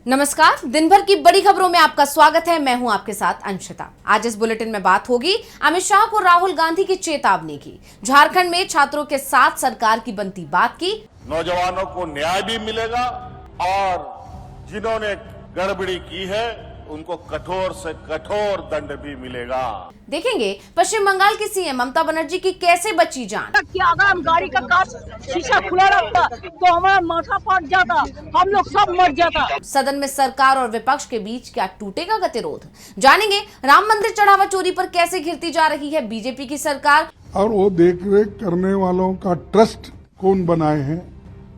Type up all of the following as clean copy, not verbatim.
नमस्कार, दिन भर की बड़ी खबरों में आपका स्वागत है। मैं हूं आपके साथ अंशिता। आज इस बुलेटिन में बात होगी अमित शाह को राहुल गांधी की चेतावनी की, झारखंड में छात्रों के साथ सरकार की बनती बात की, नौजवानों को न्याय भी मिलेगा और जिन्होंने गड़बड़ी की है उनको कठोर से कठोर दंड भी मिलेगा। देखेंगे पश्चिम बंगाल की सीएम ममता बनर्जी की कैसे बची जान। क्या अगर हम गाड़ी का कांच शीशा खुला रखता तो हमारा माथा फट जाता, हम लोग सब मर जाता। सदन में सरकार और विपक्ष के बीच क्या टूटेगा गतिरोध, जानेंगे राम मंदिर चढ़ावा चोरी पर कैसे घिरती जा रही है बीजेपी की सरकार। और वो देखरेख करने वालों का ट्रस्ट कौन बनाए हैं,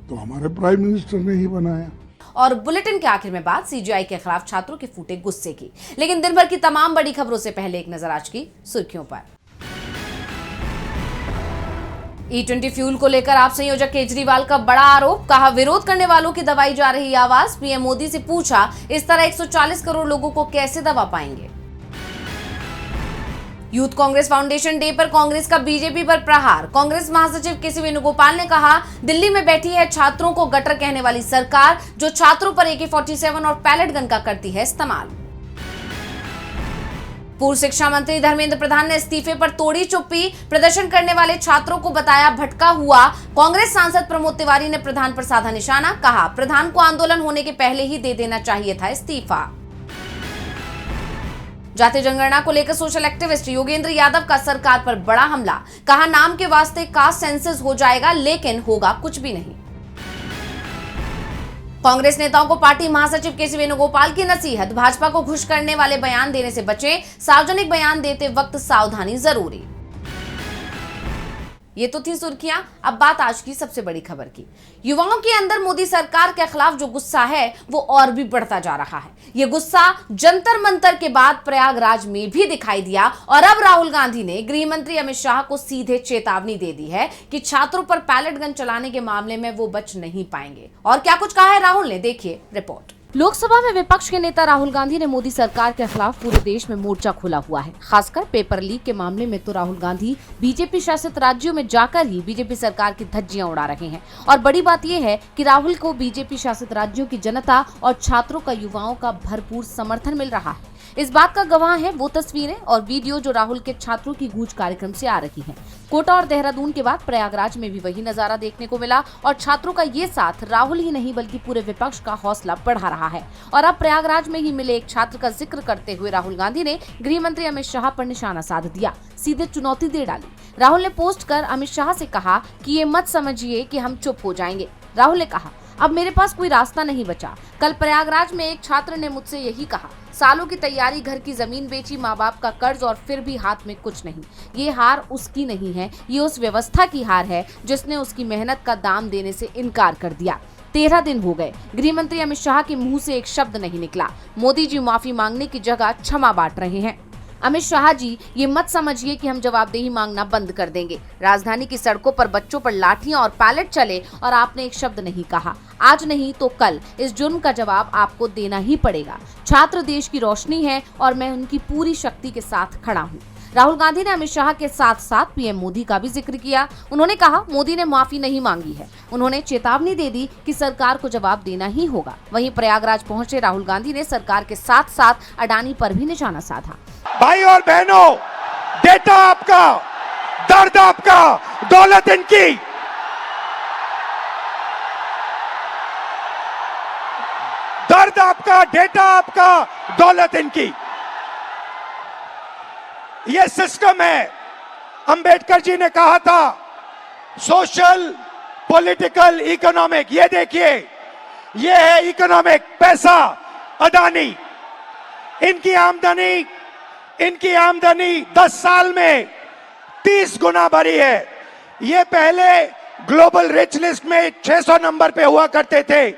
तो हमारे प्राइम मिनिस्टर ने ही बनाया। और बुलेटिन के आखिर में बात सीजेआई के खिलाफ छात्रों के फूटे गुस्से की। लेकिन दिन भर की तमाम बड़ी खबरों से पहले एक नजर आज की सुर्खियों पर। E20 फ्यूल को लेकर आप संयोजक केजरीवाल का बड़ा आरोप, कहा विरोध करने वालों की दबाई जा रही आवाज। पीएम मोदी से पूछा इस तरह 140 करोड़ लोगों को कैसे दबा पाएंगे। यूथ कांग्रेस फाउंडेशन डे पर कांग्रेस का बीजेपी पर प्रहार। कांग्रेस महासचिव केसी वेणुगोपाल ने कहा दिल्ली में बैठी है छात्रों को गटर कहने वाली सरकार, जो छात्रों पर AK-47 और पैलेट गन का करती है इस्तेमाल। पूर्व शिक्षा मंत्री धर्मेंद्र प्रधान ने इस्तीफे पर तोड़ी चुप्पी, प्रदर्शन करने वाले छात्रों को बताया भटका हुआ। कांग्रेस सांसद प्रमोद तिवारी ने प्रधान पर साधा निशाना, कहा प्रधान को आंदोलन होने के पहले ही दे देना चाहिए था इस्तीफा। जाति जनगणना को लेकर सोशल एक्टिविस्ट योगेंद्र यादव का सरकार पर बड़ा हमला, कहा नाम के वास्ते कास्ट सेंसस हो जाएगा लेकिन होगा कुछ भी नहीं। कांग्रेस नेताओं को पार्टी महासचिव केसी वेणुगोपाल की नसीहत, भाजपा को खुश करने वाले बयान देने से बचें, सार्वजनिक बयान देते वक्त सावधानी जरूरी। ये तो थी सुर्खियां, अब बात आज की सबसे बड़ी खबर की। युवाओं के अंदर मोदी सरकार के खिलाफ जो गुस्सा है वो और भी बढ़ता जा रहा है। ये गुस्सा जंतर मंतर के बाद प्रयागराज में भी दिखाई दिया और अब राहुल गांधी ने गृह मंत्री अमित शाह को सीधे चेतावनी दे दी है कि छात्रों पर पैलेट गन चलाने के मामले में वो बच नहीं पाएंगे। और क्या कुछ कहा है राहुल ने, देखिए रिपोर्ट। लोकसभा में विपक्ष के नेता राहुल गांधी ने मोदी सरकार के खिलाफ पूरे देश में मोर्चा खोला हुआ है। खासकर पेपर लीक के मामले में तो राहुल गांधी बीजेपी शासित राज्यों में जाकर ही बीजेपी सरकार की धज्जियां उड़ा रहे हैं। और बड़ी बात यह है कि राहुल को बीजेपी शासित राज्यों की जनता और छात्रों का, युवाओं का भरपूर समर्थन मिल रहा है। इस बात का गवाह है वो तस्वीरें और वीडियो जो राहुल के छात्रों की गूंज कार्यक्रम से आ रही हैं। कोटा और देहरादून के बाद प्रयागराज में भी वही नजारा देखने को मिला और छात्रों का ये साथ राहुल ही नहीं बल्कि पूरे विपक्ष का हौसला बढ़ा रहा है। और अब प्रयागराज में ही मिले एक छात्र का जिक्र करते हुए राहुल गांधी ने गृह मंत्री अमित शाह पर निशाना साध दिया, सीधे चुनौती दे डाली। राहुल ने पोस्ट कर अमित शाह से कहा कि ये मत समझिए कि हम चुप हो जाएंगे। राहुल ने कहा अब मेरे पास कोई रास्ता नहीं बचा। कल प्रयागराज में एक छात्र ने मुझसे यही कहा, सालों की तैयारी, घर की जमीन बेची, माँ बाप का कर्ज और फिर भी हाथ में कुछ नहीं। ये हार उसकी नहीं है, ये उस व्यवस्था की हार है जिसने उसकी मेहनत का दाम देने से इनकार कर दिया। 13 दिन हो गए, गृह मंत्री अमित शाह के मुंह से एक शब्द नहीं निकला। मोदी जी माफी मांगने की जगह क्षमा बांट रहे हैं। अमित शाह जी, ये मत समझिए कि हम जवाबदेही मांगना बंद कर देंगे। राजधानी की सड़कों पर बच्चों पर लाठियां और पैलेट चले और आपने एक शब्द नहीं कहा। आज नहीं तो कल इस जुर्म का जवाब आपको देना ही पड़ेगा। छात्र देश की रोशनी है और मैं उनकी पूरी शक्ति के साथ खड़ा हूँ। राहुल गांधी ने अमित शाह के साथ साथ पीएम मोदी का भी जिक्र किया। उन्होंने कहा मोदी ने माफी नहीं मांगी है, उन्होंने चेतावनी दे दी कि सरकार को जवाब देना ही होगा। वहीं प्रयागराज पहुंचे राहुल गांधी ने सरकार के साथ साथ अडानी पर भी निशाना साधा। भाई और बहनों, डेटा आपका, दर्द आपका, दौलत इनकी। दर्द आपका, डेटा आपका, दौलत इनकी। ये सिस्टम है। अंबेडकर जी ने कहा था सोशल, पॉलिटिकल, इकोनॉमिक। ये देखिए, ये है इकोनॉमिक, पैसा, अडानी। इनकी आमदनी 10 साल में 30 गुना बढ़ी है। ये पहले ग्लोबल रिच लिस्ट में 600 नंबर पे हुआ करते थे,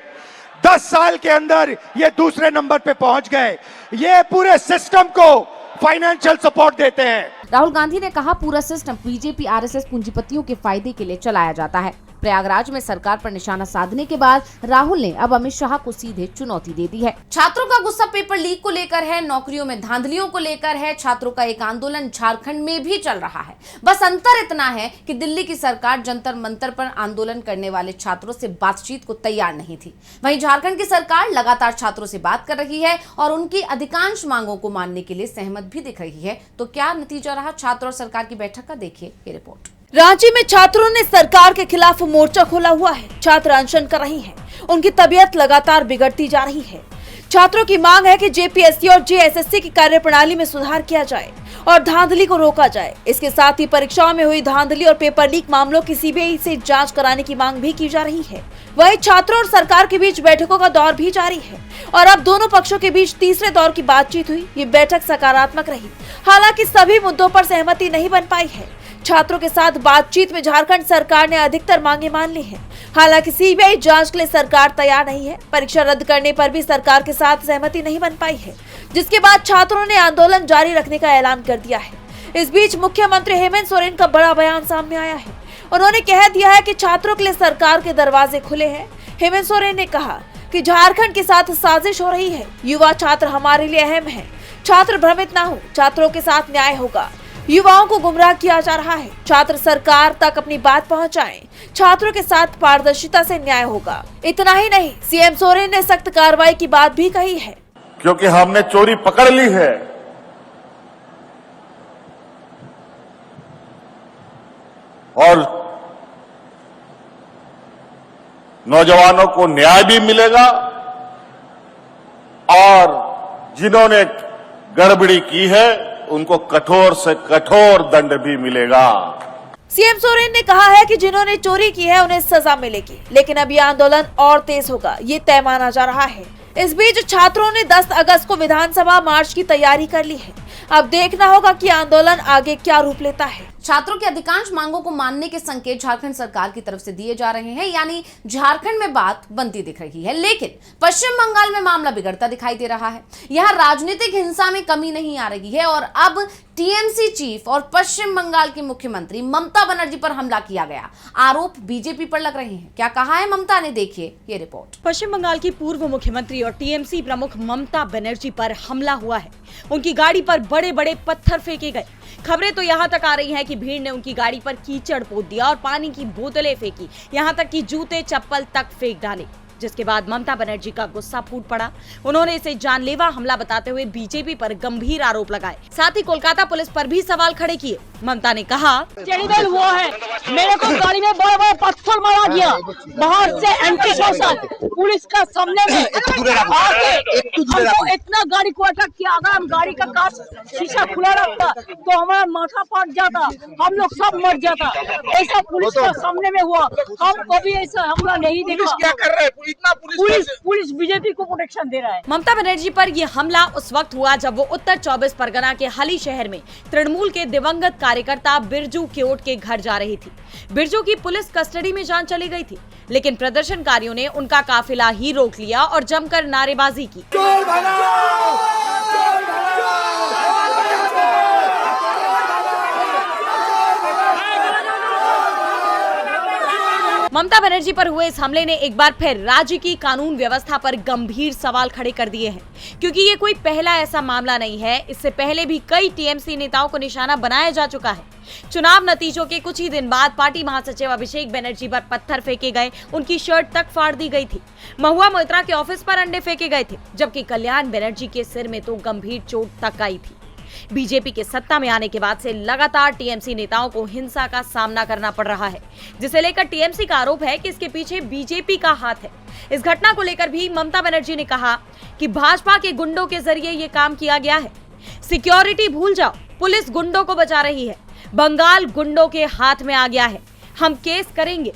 10 साल के अंदर ये दूसरे नंबर पे पहुंच गए। ये पूरे सिस्टम को फाइनेंशियल सपोर्ट देते हैं। राहुल गांधी ने कहा पूरा सिस्टम बीजेपी आरएसएस पूंजीपतियों के फायदे के लिए चलाया जाता है। प्रयागराज में सरकार पर निशाना साधने के बाद राहुल ने अब अमित शाह को सीधे चुनौती दे दी है। छात्रों का गुस्सा पेपर लीक को लेकर है, नौकरियों में धांधलियों को लेकर है। छात्रों का एक आंदोलन झारखंड में भी चल रहा है। बस अंतर इतना है कि दिल्ली की सरकार जंतर मंतर पर आंदोलन करने वाले छात्रों से बातचीत को तैयार नहीं थी। वहीं झारखंड की सरकार लगातार छात्रों से बात कर रही है और उनकी अधिकांश मांगों को मानने के लिए सहमत भी दिख रही है। तो क्या नतीजा रहा छात्र और सरकार की बैठक का, देखिए ये रिपोर्ट। रांची में छात्रों ने सरकार के खिलाफ मोर्चा खोला हुआ है। छात्र अनशन कर रहे हैं। उनकी तबीयत लगातार बिगड़ती जा रही है। छात्रों की मांग है कि जेपीएससी और जेएसएससी की कार्यप्रणाली में सुधार किया जाए और धांधली को रोका जाए। इसके साथ ही परीक्षाओं में हुई धांधली और पेपर लीक मामलों की सीबीआई से जांच कराने की मांग भी की जा रही है। वहीं छात्रों और सरकार के बीच बैठकों का दौर भी जारी है और अब दोनों पक्षों के बीच तीसरे दौर की बातचीत हुई। ये बैठक सकारात्मक रही, हालांकि सभी मुद्दों पर सहमति नहीं बन पाई है। छात्रों के साथ बातचीत में झारखंड सरकार ने अधिकतर मांगे मान ली हैं। हालांकि सीबीआई जांच के लिए सरकार तैयार नहीं है। परीक्षा रद्द करने पर भी सरकार के साथ सहमति नहीं बन पाई है, जिसके बाद छात्रों ने आंदोलन जारी रखने का ऐलान कर दिया है। इस बीच मुख्यमंत्री हेमंत सोरेन का बड़ा बयान सामने आया है। उन्होंने कह दिया है कि छात्रों के लिए सरकार के दरवाजे खुले हैं। हेमंत सोरेन ने कहा कि झारखंड के साथ साजिश हो रही है। युवा छात्र हमारे लिए अहम है। छात्र भ्रमित ना हो, छात्रों के साथ न्याय होगा। युवाओं को गुमराह किया जा रहा है। छात्र सरकार तक अपनी बात पहुंचाएं। छात्रों के साथ पारदर्शिता से न्याय होगा। इतना ही नहीं, सीएम सोरेन ने सख्त कार्रवाई की बात भी कही है। क्योंकि हमने चोरी पकड़ ली है और नौजवानों को न्याय भी मिलेगा और जिन्होंने गड़बड़ी की है उनको कठोर से कठोर दंड भी मिलेगा। सीएम सोरेन ने कहा है कि जिन्होंने चोरी की है उन्हें सजा मिलेगी, लेकिन अब यह आंदोलन और तेज होगा, ये तय माना जा रहा है। इस बीच छात्रों ने 10 अगस्त को विधानसभा मार्च की तैयारी कर ली है। अब देखना होगा कि आंदोलन आगे क्या रूप लेता है। छात्रों की अधिकांश मांगों को मानने के संकेत झारखंड सरकार की तरफ से दिए जा रहे हैं, यानी झारखंड में बात बनती दिख रही है। लेकिन पश्चिम बंगाल में मामला बिगड़ता दिखाई दे रहा है। यहां राजनीतिक हिंसा में कमी नहीं आ रही है और अब टीएमसी चीफ और पश्चिम बंगाल की मुख्यमंत्री ममता बनर्जी पर हमला किया गया। आरोप बीजेपी पर लग रहे हैं। क्या कहा है ममता ने, देखिए ये रिपोर्ट। पश्चिम बंगाल की पूर्व मुख्यमंत्री और टीएमसी प्रमुख ममता बनर्जी पर हमला हुआ है। उनकी गाड़ी पर बड़े बड़े पत्थर फेंके गए। खबरें तो यहाँ तक आ रही हैं कि भीड़ ने उनकी गाड़ी पर कीचड़ पोत दिया और पानी की बोतलें फेंकी, यहाँ तक कि जूते चप्पल तक फेंक डाले, जिसके बाद ममता बनर्जी का गुस्सा फूट पड़ा। उन्होंने इसे जानलेवा हमला बताते हुए बीजेपी पर गंभीर आरोप लगाए। साथ ही कोलकाता पुलिस पर भी सवाल खड़े किए। ममता ने कहा, टेरिबल वो है, मेरे को गाड़ी में बड़े बड़े पत्थर मारा गया, बाहर से एंटी सोशल पुलिस का सामने में हमको इतना गाड़ी को अटैक किया। अगर हम गाड़ी का कांच शीशा खुला रखता तो हमारा माथा फट जाता, हम लोग सब मर जाता। ऐसा पुलिस का सामने में हुआ। हम कभी ऐसा हमला नहीं देखा। क्या कर रहे हैं? इतना पुलिस बीजेपी को प्रोटेक्शन दे रहा है। ममता बनर्जी पर यह हमला उस वक्त हुआ जब वो उत्तर 24 परगना के हली शहर में तृणमूल के दिवंगत कार्यकर्ता बिरजू केओट के घर जा रही थी। बिरजू की पुलिस कस्टडी में जान चली गई थी, लेकिन प्रदर्शनकारियों ने उनका काफिला ही रोक लिया और जमकर नारेबाजी की। ममता बनर्जी पर हुए इस हमले ने एक बार फिर राज्य की कानून व्यवस्था पर गंभीर सवाल खड़े कर दिए हैं, क्योंकि ये कोई पहला ऐसा मामला नहीं है। इससे पहले भी कई टीएमसी नेताओं को निशाना बनाया जा चुका है। चुनाव नतीजों के कुछ ही दिन बाद पार्टी महासचिव अभिषेक बनर्जी पर पत्थर फेंके गए, उनकी शर्ट तक फाड़ दी गई थी। महुआ मोइत्रा के ऑफिस पर अंडे फेंके गए थे, जबकि कल्याण बनर्जी के सिर में तो गंभीर चोट तक आई थी। बीजेपी के सत्ता में आने के बाद से लगातार टीएमसी नेताओं को हिंसा का सामना करना पड़ रहा है, जिसे लेकर टीएमसी का आरोप है कि इसके पीछे बीजेपी का हाथ है। इस घटना को लेकर भी ममता बनर्जी ने कहा कि भाजपा के गुंडों के जरिए ये काम किया गया है। सिक्योरिटी भूल जाओ, पुलिस गुंडों को बचा रही है। बंगाल गुंडों के हाथ में आ गया है, हम केस करेंगे।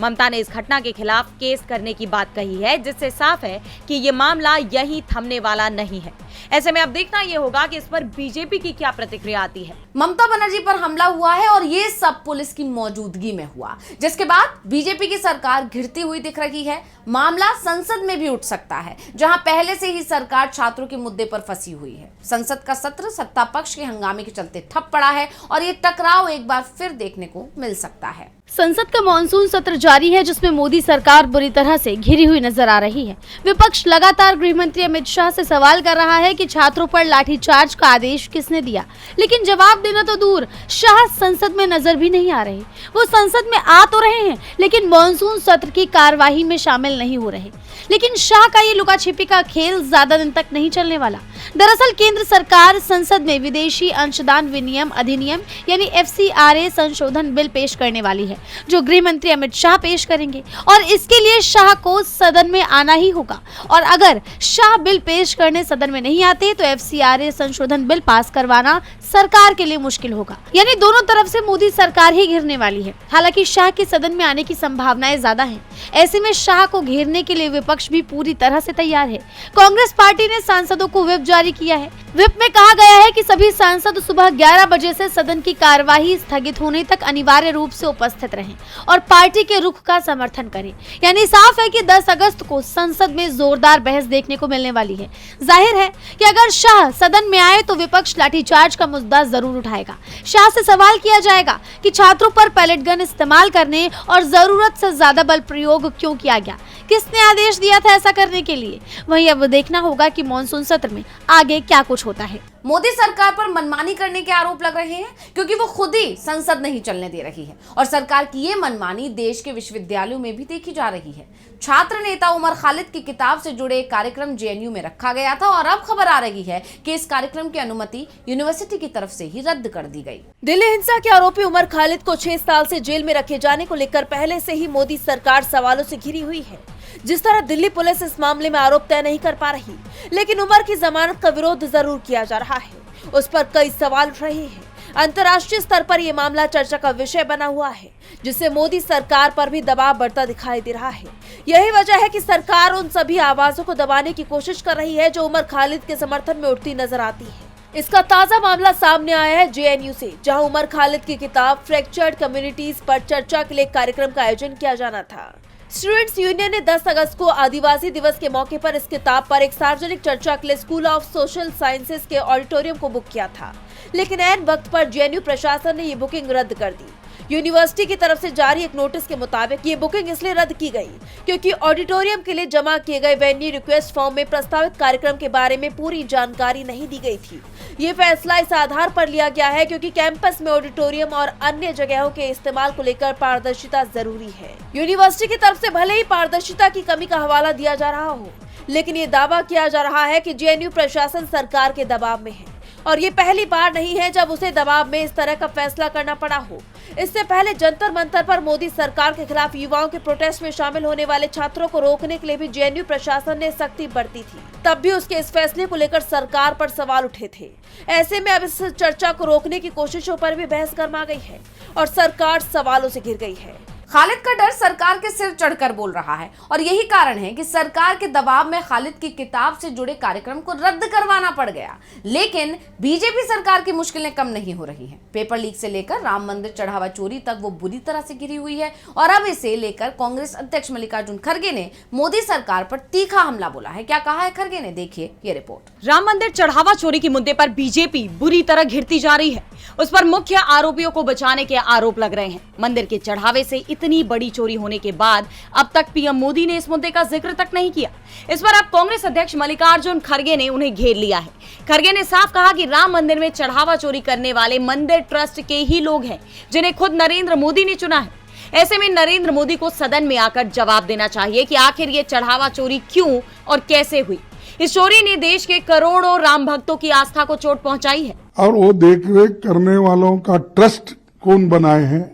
ममता ने इस घटना के खिलाफ केस करने की बात कही है, जिससे साफ है कि ये मामला यहीं थमने वाला नहीं है। ऐसे में अब देखना ये होगा कि इस पर बीजेपी की क्या प्रतिक्रिया आती है। ममता बनर्जी पर हमला हुआ है और ये सब पुलिस की मौजूदगी में हुआ, जिसके बाद बीजेपी की सरकार घिरती हुई दिख रही है। मामला संसद में भी उठ सकता है, जहां पहले से ही सरकार छात्रों के मुद्दे पर फंसी हुई है। संसद का सत्र सत्ता पक्ष के हंगामे के चलते ठप पड़ा है और ये टकराव एक बार फिर देखने को मिल सकता है। संसद का मॉनसून सत्र जारी है, जिसमें मोदी सरकार बुरी तरह से घिरी हुई नजर आ रही है। विपक्ष लगातार गृह मंत्री अमित शाह से सवाल कर रहा है कि छात्रों पर लाठीचार्ज का आदेश किसने दिया, लेकिन जवाब देना तो दूर, शाह संसद में नजर भी नहीं आ रहे। वो संसद में आ तो रहे हैं, लेकिन मॉनसून सत्र की कार्यवाही में शामिल नहीं हो रहे। लेकिन शाह का ये लुका छिपी का खेल ज्यादा दिन तक नहीं चलने वाला। दरअसल केंद्र सरकार संसद में विदेशी अंशदान विनियम अधिनियम यानी FCRA संशोधन बिल पेश करने वाली है, जो गृह मंत्री अमित शाह पेश करेंगे और इसके लिए शाह को सदन में आना ही होगा। और अगर शाह बिल पेश करने सदन में नहीं आते तो FCRA संशोधन बिल पास करवाना सरकार के लिए मुश्किल होगा, यानी दोनों तरफ से मोदी सरकार ही घिरने वाली है। हालांकि शाह के सदन में आने की संभावनाएं ज्यादा हैं। ऐसे में शाह को घेरने के लिए विपक्ष भी पूरी तरह से तैयार है। कांग्रेस पार्टी ने सांसदों को व्हिप जारी किया है। व्हिप में कहा गया है कि सभी सांसद सुबह 11 बजे से सदन की कार्यवाही स्थगित होने तक अनिवार्य रूप से उपस्थित रहें और पार्टी के रुख का समर्थन करें। यानी साफ है कि 10 अगस्त को संसद में जोरदार बहस देखने को मिलने वाली है। जाहिर है कि अगर शाह सदन में आए तो विपक्ष लाठीचार्ज का मुद्दा जरूर उठाएगा। शाह से सवाल किया जाएगा कि छात्रों पर पैलेट गन इस्तेमाल करने और जरूरत से ज्यादा बल प्रयोग क्यों किया गया, किसने आदेश दिया था ऐसा करने के लिए। वहीं अब देखना होगा कि मॉनसून सत्र में आगे क्या कुछ होता है। मोदी सरकार पर मनमानी करने के आरोप लग रहे हैं, क्योंकि वो खुद ही संसद नहीं चलने दे रही है और सरकार की ये मनमानी देश के विश्वविद्यालयों में भी देखी जा रही है। छात्र नेता उमर खालिद की किताब से जुड़े एक कार्यक्रम JNU में रखा गया था और अब खबर आ रही है कि इस कार्यक्रम की अनुमति यूनिवर्सिटी की तरफ से ही रद्द कर दी गई। दिल्ली हिंसा के आरोपी उमर खालिद को 6 साल से जेल में रखे जाने को लेकर पहले से ही मोदी सरकार सवालों से घिरी हुई है। जिस तरह दिल्ली पुलिस इस मामले में आरोप तय नहीं कर पा रही, लेकिन उमर की जमानत का विरोध जरूर किया जा रहा है। उस पर कई सवाल उठ रहे हैं। अंतर्राष्ट्रीय स्तर पर यह मामला चर्चा का विषय बना हुआ है, जिससे मोदी सरकार पर भी दबाव बढ़ता दिखाई दे रहा है। यही वजह है कि सरकार उन सभी आवाजों को दबाने की कोशिश कर रही है जो उमर खालिद के समर्थन में उठती नजर आती है। इसका ताजा मामला सामने आया है JNU से, जहां उमर खालिद की किताब फ्रैक्चर्ड कम्युनिटीज पर चर्चा के लिए कार्यक्रम का आयोजन किया जाना था। स्टूडेंट्स यूनियन ने 10 अगस्त को आदिवासी दिवस के मौके पर इस किताब पर एक सार्वजनिक चर्चा के लिए स्कूल ऑफ सोशल साइंसेज के ऑडिटोरियम को बुक किया था, लेकिन ऐन वक्त पर JNU प्रशासन ने ये बुकिंग रद्द कर दी। यूनिवर्सिटी की तरफ से जारी एक नोटिस के मुताबिक ये बुकिंग इसलिए रद्द की गई क्योंकि ऑडिटोरियम के लिए जमा किए गए वेन्यू रिक्वेस्ट फॉर्म में प्रस्तावित कार्यक्रम के बारे में पूरी जानकारी नहीं दी गई थी। ये फैसला इस आधार पर लिया गया है क्योंकि कैंपस में ऑडिटोरियम और अन्य जगहों के इस्तेमाल को लेकर पारदर्शिता जरूरी है। यूनिवर्सिटी की तरफ से भले ही पारदर्शिता की कमी का हवाला दिया जा रहा हो, लेकिन ये दावा किया जा रहा है कि JNU प्रशासन सरकार के दबाव में है और ये पहली बार नहीं है जब उसे दबाव में इस तरह का फैसला करना पड़ा हो। इससे पहले जंतर मंतर पर मोदी सरकार के खिलाफ युवाओं के प्रोटेस्ट में शामिल होने वाले छात्रों को रोकने के लिए भी JNU प्रशासन ने सख्ती बरती थी। तब भी उसके इस फैसले को लेकर सरकार पर सवाल उठे थे। ऐसे में अब इस चर्चा को रोकने की कोशिशों पर भी बहस गरमा गई है और सरकार सवालों से घिर गई है। खालिद का डर सरकार के सिर चढ़कर बोल रहा है और यही कारण है कि सरकार के दबाव में खालिद की किताब से जुड़े कार्यक्रम को रद्द करवाना पड़ गया। लेकिन बीजेपी सरकार की मुश्किलें कम नहीं हो रही हैं। पेपर लीक से लेकर राम मंदिर चढ़ावा चोरी तक वो बुरी तरह से घिरी हुई है और अब इसे लेकर कांग्रेस अध्यक्ष मल्लिकार्जुन खड़गे ने मोदी सरकार पर तीखा हमला बोला है। क्या कहा है खड़गे ने, देखिए ये रिपोर्ट। राम मंदिर चढ़ावा चोरी के मुद्दे पर बीजेपी बुरी तरह घिरती जा रही है। उस पर मुख्य आरोपियों को बचाने के आरोप लग रहे हैं। मंदिर के चढ़ावे से इतनी बड़ी चोरी होने के बाद अब तक पीएम मोदी ने इस मुद्दे का जिक्र तक नहीं किया। इस पर अब कांग्रेस अध्यक्ष मल्लिकार्जुन खड़गे ने उन्हें घेर लिया है। खड़गे ने साफ कहा कि राम मंदिर में चढ़ावा चोरी करने वाले मंदिर ट्रस्ट के ही लोग हैं, जिन्हें खुद नरेंद्र मोदी ने चुना है। ऐसे में नरेंद्र मोदी को सदन में आकर जवाब देना चाहिए कि आखिर ये चढ़ावा चोरी क्यों और कैसे हुई। इस चोरी ने देश के करोड़ों राम भक्तों की आस्था को चोट पहुंचाई है। और वो देखरेख करने वालों का ट्रस्ट कौन बनाए हैं,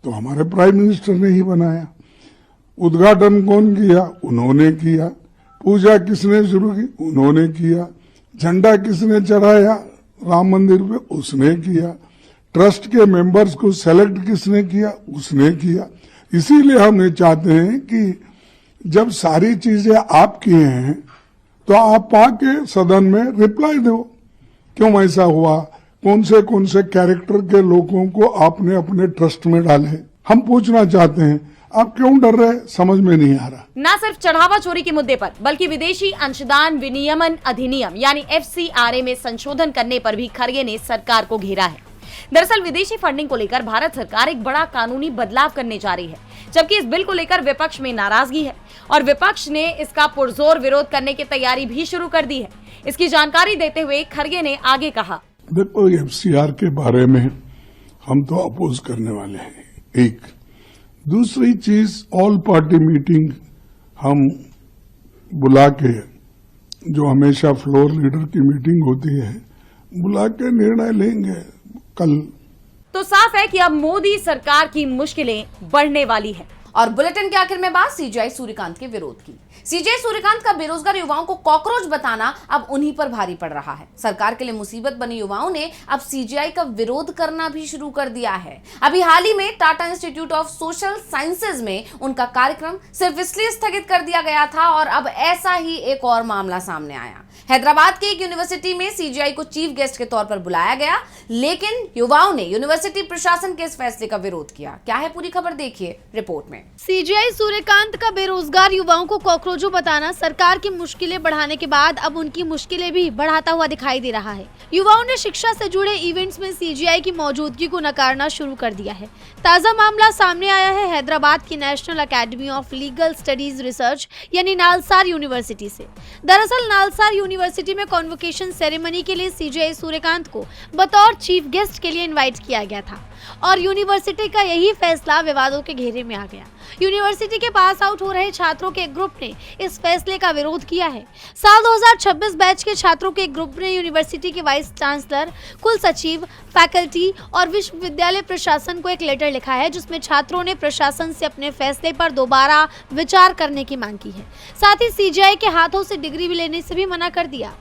तो हमारे प्राइम मिनिस्टर ने ही बनाया। उद्घाटन कौन किया, उन्होंने किया। पूजा किसने शुरू की, उन्होंने किया। झंडा किसने चढ़ाया राम मंदिर पे, उसने किया। ट्रस्ट के मेंबर्स को सेलेक्ट किसने किया, उसने किया। इसीलिए हम ये चाहते हैं कि जब सारी चीजें आप किए हैं तो आप आके सदन में रिप्लाई दो, क्यों ऐसा हुआ, कौन से कैरेक्टर के लोगों को आपने अपने ट्रस्ट में डाले, हम पूछना चाहते हैं। आप क्यों डर रहे, समझ में नहीं आ रहा। न सिर्फ चढ़ावा चोरी के मुद्दे पर बल्कि विदेशी अंशदान विनियमन अधिनियम यानी FCRA में संशोधन करने पर भी खरगे ने सरकार को घेरा है। दरअसल विदेशी फंडिंग को लेकर भारत सरकार एक बड़ा कानूनी बदलाव करने जा रही है, जबकि इस बिल को लेकर विपक्ष में नाराजगी है और विपक्ष ने इसका पुरजोर विरोध करने की तैयारी भी शुरू कर दी है। इसकी जानकारी देते हुए खरगे ने आगे कहा, देखो FCR के बारे में हम तो अपोज करने वाले हैं। एक दूसरी चीज, ऑल पार्टी मीटिंग हम बुला के, जो हमेशा फ्लोर लीडर की मीटिंग होती है, बुला के निर्णय लेंगे कल। तो साफ है कि अब मोदी सरकार की मुश्किलें बढ़ने वाली है। और बुलेटिन के आखिर में बात सीजेआई सूर्यकांत के विरोध की। सीजेआई सूर्यकांत का बेरोजगार युवाओं को कॉकरोच बताना अब उन्हीं पर भारी पड़ रहा है। सरकार के लिए मुसीबत बने युवाओं ने अब सीजेआई का विरोध करना भी शुरू कर दिया है। अभी हाल ही में Tata institute of social sciences में उनका कार्यक्रम सिर्फ इसलिए स्थगित कर दिया गया था और अब ऐसा ही एक और मामला सामने आया। हैदराबाद के एक यूनिवर्सिटी में सीजेआई को चीफ गेस्ट के तौर पर बुलाया गया, लेकिन युवाओं ने यूनिवर्सिटी प्रशासन के इस फैसले का विरोध किया। क्या है पूरी खबर, देखिए रिपोर्ट में। सीजेआई सूर्यकांत का बेरोजगार युवाओं को कॉकरोचों बताना सरकार की मुश्किलें बढ़ाने के बाद अब उनकी मुश्किलें भी बढ़ाता हुआ दिखाई दे रहा है। युवाओं ने शिक्षा से जुड़े इवेंट्स में सीजेआई की मौजूदगी को नकारना शुरू कर दिया है। ताजा मामला सामने आया है हैदराबाद की national academy of legal studies research यानी नालसार यूनिवर्सिटी से। दरअसल नालसार यूनिवर्सिटी में कॉन्वोकेशन सेरेमनी के लिए सीजेआई सूर्यकांत को बतौर चीफ गेस्ट के लिए इनवाइट किया गया था और यूनिवर्सिटी का यही फैसला विवादों के घेरे में आ गया। यूनिवर्सिटी के पास आउट हो रहे छात्रों के एक ग्रुप ने इस फैसले का विरोध किया है। साल 2026 बैच के छात्रों के एक ग्रुप ने यूनिवर्सिटी के वाइस चांसलर, कुल सचिव, फैकल्टी और विश्वविद्यालय प्रशासन को एक लेटर लिखा है, जिसमें छात्रों ने प्रशासन से अपने फैसले पर दोबारा विचार करने की मांग की है। साथ ही सीजेआई के हाथों से डिग्री भी लेने से भी मना कर दिया।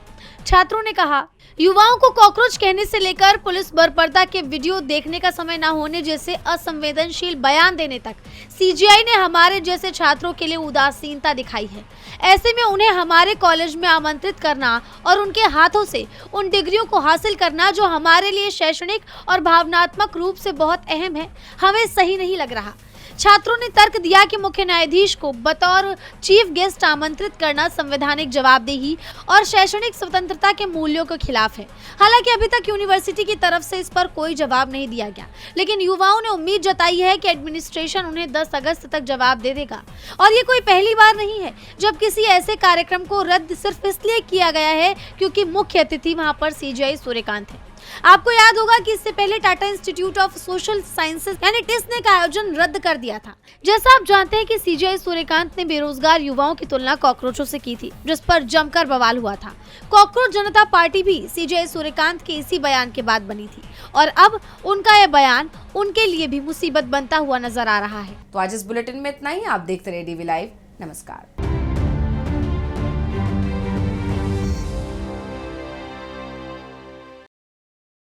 छात्रों ने कहा, युवाओं को कॉकरोच कहने से लेकर पुलिस बरपर्दा के वीडियो देखने का समय न होने जैसे असंवेदनशील बयान देने तक सीजेआई ने हमारे जैसे छात्रों के लिए उदासीनता दिखाई है। ऐसे में उन्हें हमारे कॉलेज में आमंत्रित करना और उनके हाथों से उन डिग्रियों को हासिल करना जो हमारे लिए शैक्षणिक और भावनात्मक रूप से बहुत अहम है, हमें सही नहीं लग रहा। छात्रों ने तर्क दिया कि मुख्य न्यायाधीश को बतौर चीफ गेस्ट आमंत्रित करना संवैधानिक जवाबदेही और शैक्षणिक स्वतंत्रता के मूल्यों के खिलाफ है। हालांकि अभी तक यूनिवर्सिटी की तरफ से इस पर कोई जवाब नहीं दिया गया, लेकिन युवाओं ने उम्मीद जताई है कि एडमिनिस्ट्रेशन उन्हें 10 अगस्त तक जवाब दे देगा। और ये कोई पहली बार नहीं है जब किसी ऐसे कार्यक्रम को रद्द सिर्फ इसलिए किया गया है क्योंकि मुख्य अतिथि वहां पर सीजेआई सूर्यकांत है। आपको याद होगा कि इससे पहले Tata institute of social sciences यानी टिस ने का आयोजन रद्द कर दिया था। जैसा आप जानते हैं कि सीजेआई सूर्यकांत ने बेरोजगार युवाओं की तुलना कॉकरोचों से की थी, जिस पर जमकर बवाल हुआ था। कॉकरोच जनता पार्टी भी सीजेआई सूर्यकांत के इसी बयान के बाद बनी थी और अब उनका यह बयान उनके लिए भी मुसीबत बनता हुआ नजर आ रहा है। तो आज इस बुलेटिन में इतना ही। आप देखते रहिए DV लाइव। नमस्कार।